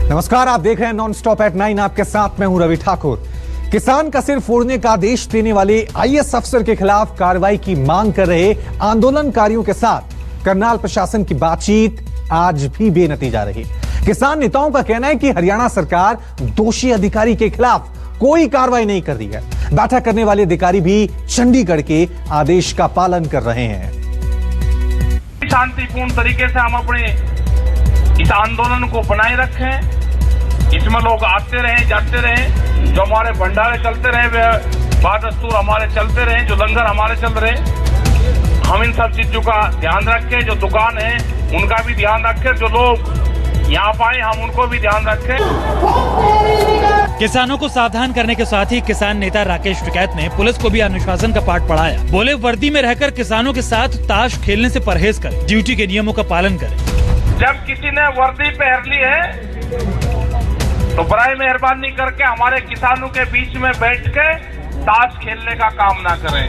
नमस्कार, आप देख रहे हैं नॉन स्टॉप एट 9। आपके साथ मैं हूं रवि ठाकुर। किसान का सिर फोड़ने का आदेश देने वाले आईएएस अफसर के खिलाफ कार्रवाई की मांग कर रहे आंदोलनकारियों के साथ करनाल प्रशासन की बातचीत आज भी बेनतीजा रही। किसान नेताओं का कहना है कि हरियाणा सरकार दोषी अधिकारी के खिलाफ कोई कार्रवाई नहीं कर रही है। बैठक करने वाले अधिकारी भी चंडीगढ़ के आदेश का पालन कर रहे हैं। शांतिपूर्ण तरीके से हम अपने इस आंदोलन को बनाए रखें। इसमें लोग आते रहे, जाते रहे, जो हमारे भंडारे चलते रहे, वे बादस्तूर हमारे चलते रहे, जो लंगर हमारे चल रहे, हम इन सब चीजों का ध्यान रखें। जो दुकान है उनका भी ध्यान रखें, जो लोग यहाँ पाए हम उनको भी ध्यान रखें। किसानों को सावधान करने के साथ ही किसान नेता राकेश टिकैत ने पुलिस को भी अनुशासन का पाठ पढ़ाया। बोले, वर्दी में रहकर किसानों के साथ ताश खेलने से परहेज करें, ड्यूटी के नियमों का पालन करें। जब किसी ने वर्दी पहन ली है तो बराए मेहरबानी करके हमारे किसानों के बीच में बैठ के ताश खेलने का काम ना करें।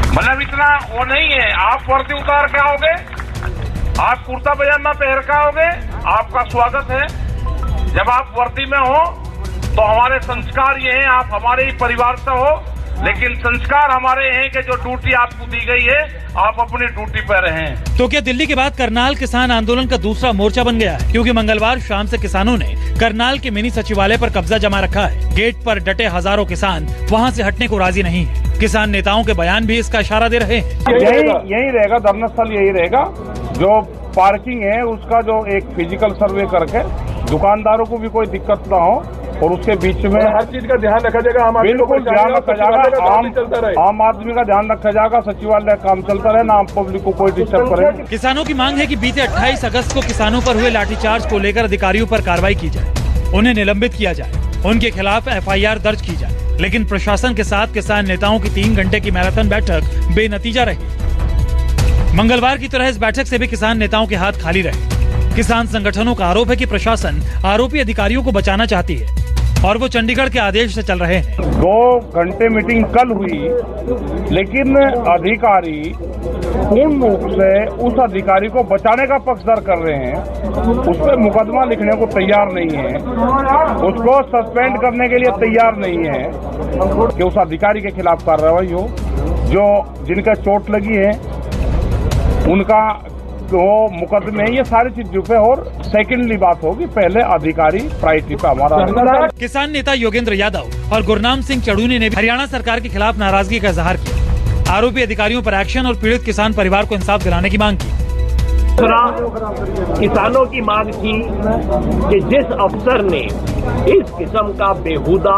मतलब इतना वो नहीं है, आप वर्दी उतार के आओगे, आप कुर्ता पजामा पहन के आओगे, आपका स्वागत है। जब आप वर्दी में हो तो हमारे संस्कार ये हैं, आप हमारे ही परिवार से हो, लेकिन संस्कार हमारे हैं कि जो ड्यूटी आपको दी गई है आप अपनी ड्यूटी पर रहें। तो क्या दिल्ली के बाद करनाल किसान आंदोलन का दूसरा मोर्चा बन गया है? क्योंकि मंगलवार शाम से किसानों ने करनाल के मिनी सचिवालय पर कब्जा जमा रखा है। गेट पर डटे हजारों किसान वहां से हटने को राजी नहीं है। किसान नेताओं के बयान भी इसका इशारा दे रहे हैं। यही रहेगा, धरना स्थल यही रहेगा। जो पार्किंग है उसका जो एक फिजिकल सर्वे करके दुकानदारों को भी कोई दिक्कत ना हो और उसके बीच में हर चीज का ध्यान रखा जाएगा। बिल्कुल ध्यान रखा जाएगा, आम आदमी का ध्यान रखा जाएगा, सचिवालय काम चलता रहे ना, आम पब्लिक को कोई डिस्टर्ब करे। किसानों की मांग है कि बीते 28 अगस्त को किसानों पर हुए लाठीचार्ज को लेकर अधिकारियों पर कार्रवाई की जाए, उन्हें निलंबित किया जाए, उनके खिलाफ FIR दर्ज की जाए। लेकिन प्रशासन के साथ किसान नेताओं की 3 घंटे की मैराथन बैठक बेनतीजा रही। मंगलवार की तरह इस बैठक से भी किसान नेताओं के हाथ खाली रहे। किसान संगठनों का आरोप है कि प्रशासन आरोपी अधिकारियों को बचाना चाहती है और वो चंडीगढ़ के आदेश से चल रहे हैं। 2 घंटे मीटिंग कल हुई, लेकिन अधिकारी पूर्ण रूप से उस अधिकारी को बचाने का पक्षधर कर रहे हैं। उस पर मुकदमा लिखने को तैयार नहीं है, उसको सस्पेंड करने के लिए तैयार नहीं है कि उस अधिकारी के खिलाफ कार्रवाई हो। जो जिनका चोट लगी है उनका वो मुकदमे, ये सारी चीजों पे। और सेकेंडली बात होगी, पहले अधिकारी प्रायोरिटी पे हमारा। किसान नेता योगेंद्र यादव और गुरनाम सिंह चढ़ूनी ने भी हरियाणा सरकार के खिलाफ नाराजगी का इजहार किया। आरोपी अधिकारियों पर एक्शन और पीड़ित किसान परिवार को इंसाफ दिलाने की मांग की। किसानों की मांग थी कि जिस अफसर ने इस किस्म का बेहुदा,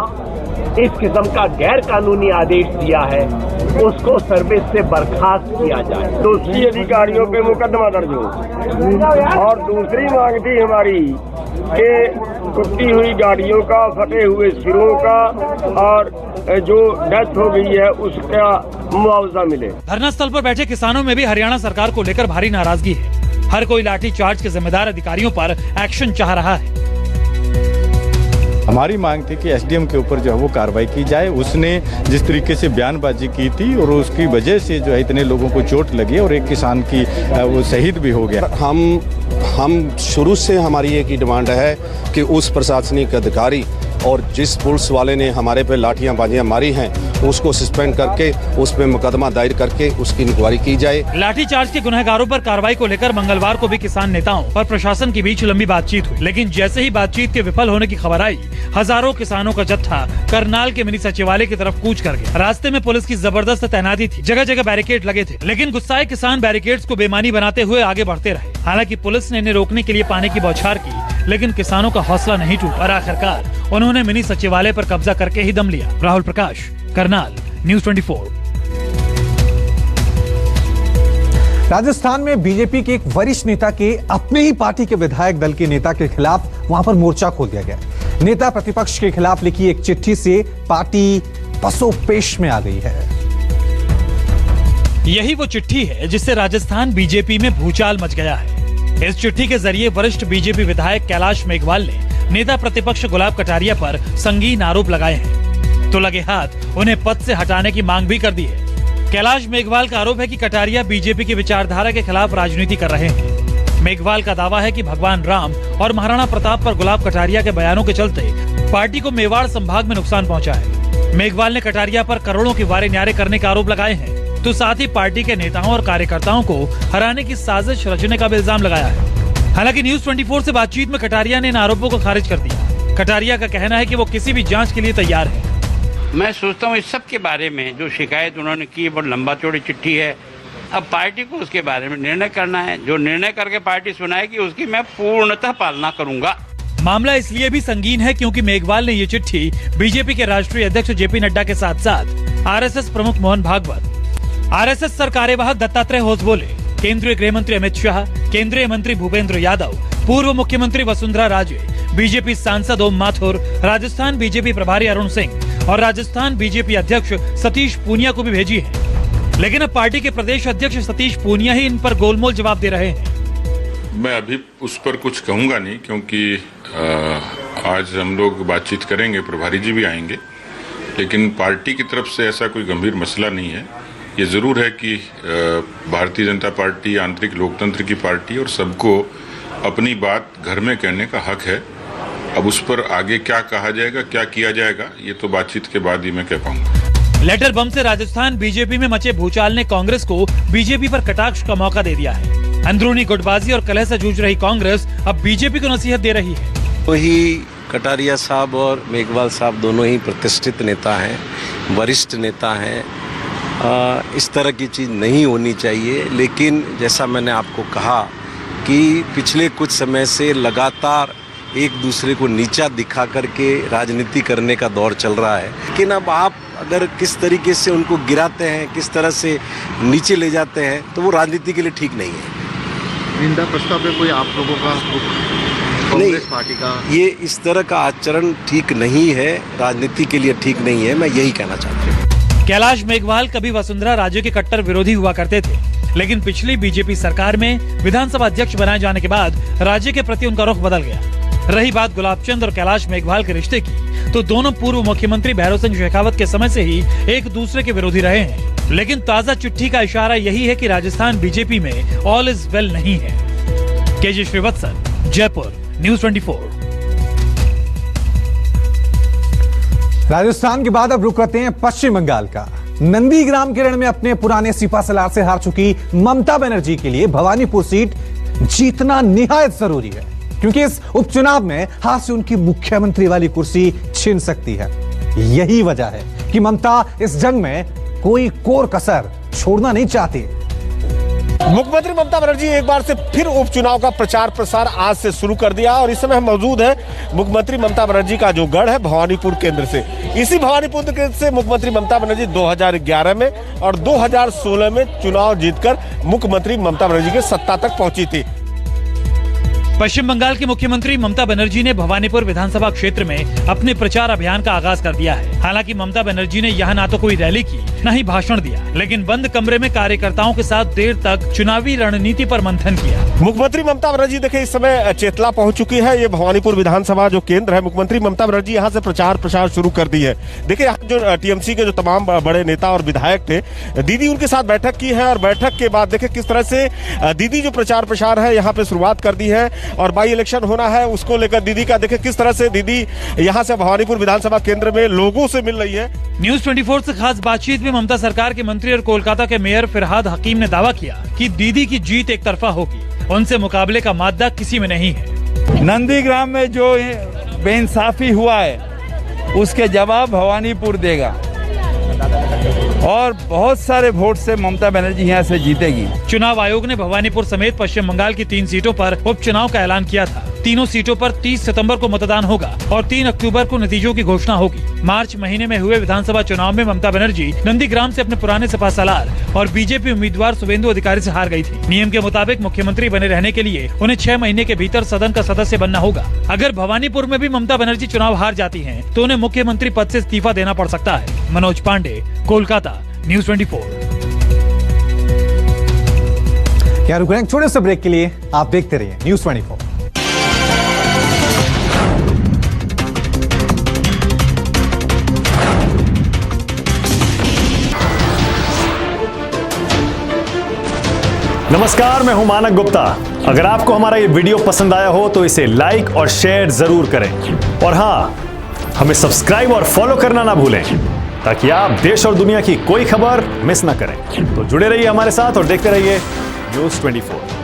इस किस्म का गैर कानूनी आदेश दिया है उसको सर्विस से बर्खास्त किया जाए, दोषी अधिकारियों पे मुकदमा दर्ज हो। और दूसरी मांग थी हमारी कि टूटी हुई गाड़ियों का, फटे हुए सिरों का और जो डेथ हो गई है उसका मुआवजा मिले। धरना स्थल पर बैठे किसानों में भी हरियाणा सरकार को लेकर भारी नाराजगी है। हर कोई लाठी चार्ज के जिम्मेदार अधिकारियों पर एक्शन चाह रहा है। हमारी मांग थी कि SDM के ऊपर जो है वो कार्रवाई की जाए। उसने जिस तरीके से बयानबाजी की थी और उसकी वजह से जो है इतने लोगों को चोट लगी और एक किसान की वो शहीद भी हो गया। हम शुरू से हमारी एक ही डिमांड है कि उस प्रशासनिक अधिकारी और जिस पुलिस वाले ने हमारे पे लाठियां बाजियां मारी हैं उसको सस्पेंड करके उस पे मुकदमा दायर करके उसकी इंक्वायरी की जाए। लाठीचार्ज के गुनहगारों पर कार्रवाई को लेकर मंगलवार को भी किसान नेताओं और प्रशासन के बीच लंबी बातचीत हुई, लेकिन जैसे ही बातचीत के विफल होने की खबर आई, हजारों किसानों का जत्था करनाल के मिनी सचिवालय की तरफ कूच कर गया। रास्ते में पुलिस की जबरदस्त तैनाती थी, जगह जगह बैरिकेड लगे थे, लेकिन गुस्साए किसान बैरिकेड्स को बेमानी बनाते हुए आगे बढ़ते रहे। हालांकि पुलिस ने इन्हें रोकने के लिए पानी की बौछार की, लेकिन किसानों का हौसला नहीं टूटा और आखिरकार उन्होंने मिनी सचिवालय पर कब्जा करके ही दम लिया। राहुल प्रकाश, करनाल, न्यूज़ 24। राजस्थान में बीजेपी के एक वरिष्ठ नेता के अपने ही पार्टी के विधायक दल के नेता के खिलाफ वहां पर मोर्चा खोल दिया गया। नेता प्रतिपक्ष के खिलाफ लिखी एक चिट्ठी से पार्टी पसोपेश में आ गई है। यही वो चिट्ठी है जिससे राजस्थान बीजेपी में भूचाल मच गया है। इस चिट्ठी के जरिए वरिष्ठ बीजेपी विधायक कैलाश मेघवाल ने नेता प्रतिपक्ष गुलाब कटारिया पर संगीन आरोप लगाए हैं, तो लगे हाथ उन्हें पद से हटाने की मांग भी कर दी है। कैलाश मेघवाल का आरोप है कि कटारिया बीजेपी की विचारधारा के खिलाफ राजनीति कर रहे हैं। मेघवाल का दावा है कि भगवान राम और महाराणा प्रताप पर गुलाब कटारिया के बयानों के चलते पार्टी को मेवाड़ संभाग में नुकसान पहुंचा है। मेघवाल ने कटारिया पर करोड़ों की वारे न्यारे करने के आरोप लगाए हैं, तो साथ ही पार्टी के नेताओं और कार्यकर्ताओं को हराने की साजिश रचने का भी इल्जाम लगाया है। हालांकि न्यूज 24 से बातचीत में कटारिया ने इन आरोपों को खारिज कर दिया। कटारिया का कहना है कि वो किसी भी जांच के लिए तैयार है। मैं सोचता हूँ इस सब के बारे में जो शिकायत उन्होंने की बहुत लंबा चौड़ी चिट्ठी है। अब पार्टी को उसके बारे में निर्णय करना है। जो निर्णय करके पार्टी सुनाएगी उसकी मैं पूर्णतः पालना करूंगा। मामला इसलिए भी संगीन है क्योंकि मेघवाल ने ये चिट्ठी बीजेपी के राष्ट्रीय अध्यक्ष जेपी नड्डा के साथ साथ आरएसएस प्रमुख मोहन भागवत, आरएसएस सर कार्यवाहक दत्तात्रेय होसबोले, केंद्रीय गृह मंत्री अमित शाह, केंद्रीय मंत्री भूपेंद्र यादव, पूर्व मुख्यमंत्री वसुंधरा राजे, बीजेपी सांसद ओम माथुर, राजस्थान बीजेपी प्रभारी अरुण सिंह और राजस्थान बीजेपी अध्यक्ष सतीश पूनिया को भी भेजी है। लेकिन अब पार्टी के प्रदेश अध्यक्ष सतीश पूनिया ही इन पर गोलमोल जवाब दे रहे हैं। मैं अभी उस पर कुछ कहूंगा नहीं, क्योंकि आज हम लोग बातचीत करेंगे, प्रभारी जी भी आएंगे, लेकिन पार्टी की तरफ से ऐसा कोई गंभीर मसला नहीं है। ये जरूर है कि भारतीय जनता पार्टी आंतरिक लोकतंत्र की पार्टी और सबको अपनी बात घर में कहने का हक है। अब उस पर आगे क्या कहा जाएगा, क्या किया जाएगा, ये तो बातचीत के बाद ही मैं कह पाऊंगा। लेटर बम से राजस्थान बीजेपी में मचे भूचाल ने कांग्रेस को बीजेपी पर कटाक्ष का मौका दे दिया है। अंदरूनी गुटबाजी और कलह से जूझ रही कांग्रेस अब बीजेपी को नसीहत दे रही है। वही कटारिया साहब और मेघवाल साहब दोनों ही प्रतिष्ठित नेता हैं, वरिष्ठ नेता हैं। इस तरह की चीज़ नहीं होनी चाहिए, लेकिन जैसा मैंने आपको कहा कि पिछले कुछ समय से लगातार एक दूसरे को नीचा दिखा करके राजनीति करने का दौर चल रहा है। लेकिन अब आप अगर किस तरीके से उनको गिराते हैं, किस तरह से नीचे ले जाते हैं, तो वो राजनीति के लिए ठीक नहीं है। निंदा प्रस्ताव पे कोई आप लोगों का कांग्रेस पार्टी का ये इस तरह का आचरण ठीक नहीं है, राजनीति के लिए ठीक नहीं है, मैं यही कहना चाहता हूँ। कैलाश मेघवाल कभी वसुंधरा राजे के कट्टर विरोधी हुआ करते थे, लेकिन पिछली बीजेपी सरकार में विधानसभा अध्यक्ष बनाए जाने के बाद राज्य के प्रति उनका रुख बदल गया। रही बात गुलाबचंद और कैलाश मेघवाल के रिश्ते की, तो दोनों पूर्व मुख्यमंत्री भैरव सिंह शेखावत के समय से ही एक दूसरे के विरोधी रहे हैं। लेकिन ताजा चिट्ठी का इशारा यही है कि राजस्थान बीजेपी में ऑल इज वेल नहीं है। केजे श्रीवत्सन, जयपुर, न्यूज 24। राजस्थान के बाद अब रुक करते हैं पश्चिम बंगाल का। नंदीग्राम के रण में अपने पुराने सिपासलार से हार चुकी ममता बनर्जी के लिए भवानीपुर सीट जीतना निहायत जरूरी है, क्योंकि इस उपचुनाव में हाथ से उनकी मुख्यमंत्री वाली कुर्सी छिन सकती है। यही वजह है कि ममता इस जंग में कोई कोर कसर छोड़ना नहीं चाहती। मुख्यमंत्री ममता बनर्जी एक बार से फिर उपचुनाव का प्रचार प्रसार आज से शुरू कर दिया और इस समय हम मौजूद है मुख्यमंत्री ममता बनर्जी का जो गढ़ है भवानीपुर केंद्र से। इसी भवानीपुर केंद्र से मुख्यमंत्री ममता बनर्जी 2011 में और 2016 में चुनाव जीतकर मुख्यमंत्री ममता बनर्जी के सत्ता तक पहुंची थी। पश्चिम बंगाल की मुख्यमंत्री ममता बनर्जी ने भवानीपुर विधानसभा क्षेत्र में अपने प्रचार अभियान का आगाज कर दिया है। हालांकि ममता बनर्जी ने यहाँ न तो कोई रैली की, न ही भाषण दिया, लेकिन बंद कमरे में कार्यकर्ताओं के साथ देर तक चुनावी रणनीति पर मंथन किया। मुख्यमंत्री ममता बनर्जी देखिए इस समय चेतला पहुंच चुकी है। ये भवानीपुर विधानसभा जो केंद्र है, मुख्यमंत्री ममता बनर्जी यहाँ से प्रचार प्रसार शुरू कर दी है। देखिए यहाँ जो टीएमसी के जो तमाम बड़े नेता और विधायक थे, दीदी उनके साथ बैठक की है और बैठक के बाद देखिए किस तरह से दीदी जो प्रचार प्रसार है यहाँ पे शुरुआत कर दी है और बाई इलेक्शन होना है उसको लेकर दीदी का देखिए किस तरह से दीदी यहाँ से भवानीपुर विधानसभा केंद्र में लोगों से मिल रही है। न्यूज 24 से खास बातचीत में ममता सरकार के मंत्री और कोलकाता के मेयर फिरहाद हकीम ने दावा किया कि दीदी की जीत एक तरफा होगी, उनसे मुकाबले का मादा किसी में नहीं है। नंदीग्राम में जो बेइंसाफी हुआ है उसके जवाब भवानीपुर देगा और बहुत सारे वोट से ममता बनर्जी यहाँ से जीतेगी। चुनाव आयोग ने भवानीपुर समेत पश्चिम बंगाल की 3 सीटों पर उपचुनाव का ऐलान किया था। तीनों सीटों पर 30 सितंबर को मतदान होगा और 3 अक्टूबर को नतीजों की घोषणा होगी। मार्च महीने में हुए विधानसभा चुनाव में ममता बनर्जी नंदीग्राम से अपने पुराने सपा सलार और बीजेपी उम्मीदवार शुभेंदु अधिकारी से हार गई थी। नियम के मुताबिक मुख्यमंत्री बने रहने के लिए उन्हें 6 महीने के भीतर सदन का सदस्य बनना होगा। अगर भवानीपुर में भी ममता बनर्जी चुनाव हार जाती है तो उन्हें मुख्यमंत्री पद से इस्तीफा देना पड़ सकता है। मनोज पांडे, कोलकाता, न्यूज 24। क्या रुक रहे हैं छोटे से ब्रेक के लिए? आप देखते रहिए न्यूज 24। नमस्कार, मैं हूं मानक गुप्ता। अगर आपको हमारा ये वीडियो पसंद आया हो तो इसे लाइक और शेयर जरूर करें और हाँ, हमें सब्सक्राइब और फॉलो करना ना भूलें ताकि आप देश और दुनिया की कोई खबर मिस ना करें। तो जुड़े रहिए हमारे साथ और देखते रहिए न्यूज़ 24।